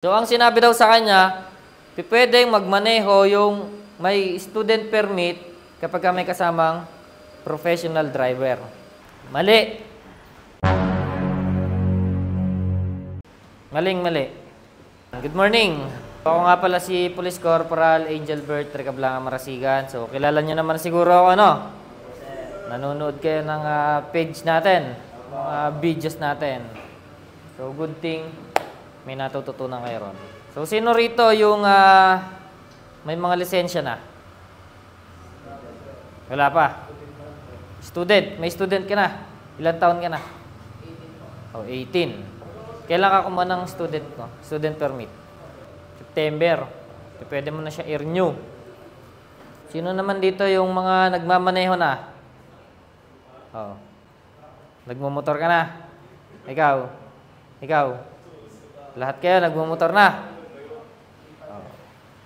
So, ang sinabi daw sa kanya, pwedeng magmaneho yung may student permit kapag may kasamang professional driver. Mali. Maling-mali. Good morning. Ako nga pala si Police Corporal Angelbert Recablanca Marasigan. So, kilala nyo naman siguro ako, ano? Nanonood kayo ng page natin, mga videos natin. So, good thing, may natututunan kayo ron. So, sino rito yung may mga lisensya na? Wala pa. Student. May student ka na. Ilan taon ka na? 18. Oh, 18. Kailan ka kumuha ng student ko? Student permit. September. Pwede mo na siya i-renew. Sino naman dito yung mga nagmamaneho na? Oh. Nagmumotor ka na? Ikaw? Ikaw? Lahat kayo nagmumotor na? Oh.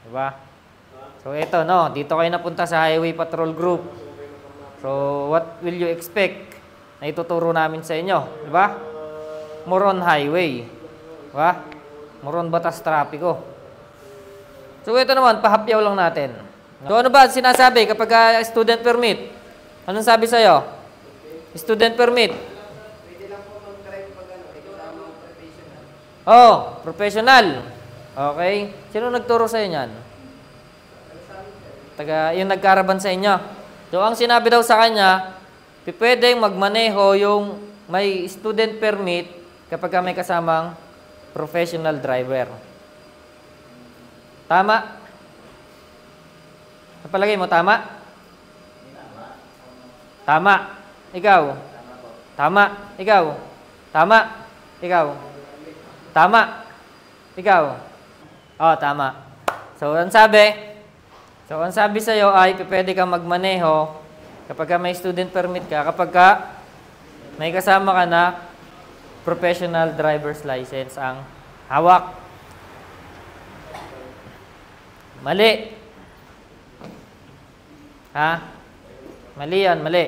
Diba? So, ito, no? Dito kayo napunta sa Highway Patrol Group. So, what will you expect na ituturo namin sa inyo? Diba? More on highway. Diba? More on batas trapiko. So, ito naman, pahapyaw lang natin. So, ano ba sinasabi kapag student permit? Anong sabi sa'yo? Student permit. Pwede lang po mag-drive pag exam professional. Oh, professional. Okay. Sino nagturo sa'yo niyan? Yung nagkaraban sa inyo. So, ang sinabi daw sa kanya, pwedeng magmaneho yung may student permit kapag may kasamang professional driver. Tama? Napalagay mo, tama? Tama. Ikaw? Tama. Ikaw? Tama. Ikaw? Tama. Ikaw? Oh, tama. So, ang sabi sa'yo ay pwede kang magmaneho kapag may student permit ka, kapag may kasama ka na professional driver's license ang hawak. Mali. Ha? Mali yan, mali.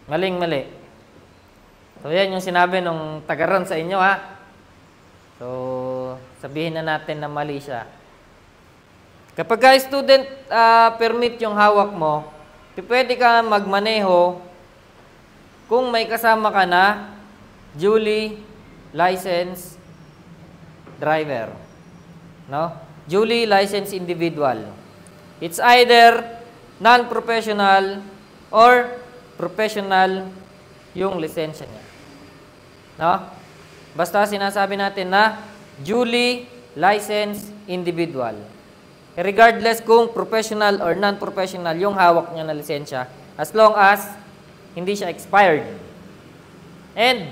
Maling-mali. So, yan yung sinabi nung tagaran sa inyo, ha? So, sabihin na natin na mali siya. Kapag student permit yung hawak mo, pwede ka magmaneho kung may kasama ka na duly licensed driver. No? Duly licensed individual. It's either non-professional or professional yung lisensya niya. No? Basta sinasabi natin na duly licensed individual. Regardless kung professional or non-professional yung hawak niya na lisensya, as long as hindi siya expired. And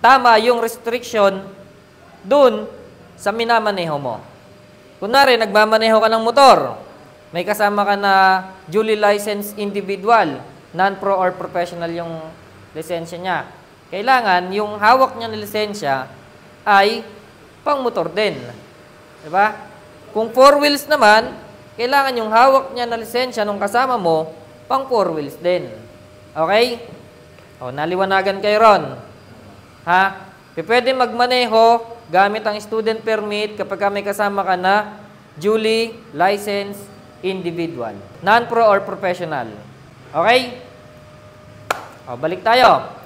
tama yung restriction dun sa minamaneho mo. Kunwari, nagmamaneho ka ng motor, may kasama ka na duly licensed individual, non-pro or professional yung lisensya niya. Kailangan yung hawak niya na lisensya ay pang motor din. Diba? Kung 4 wheels naman, kailangan yung hawak niya na lisensya nung kasama mo, pang 4 wheels din. Okay? O, naliwanagan kayo ron. Ha? Pwede magmaneho gamit ang student permit kapag may kasama ka na duly licensed individual. Non-pro or professional. Okay? O, balik tayo.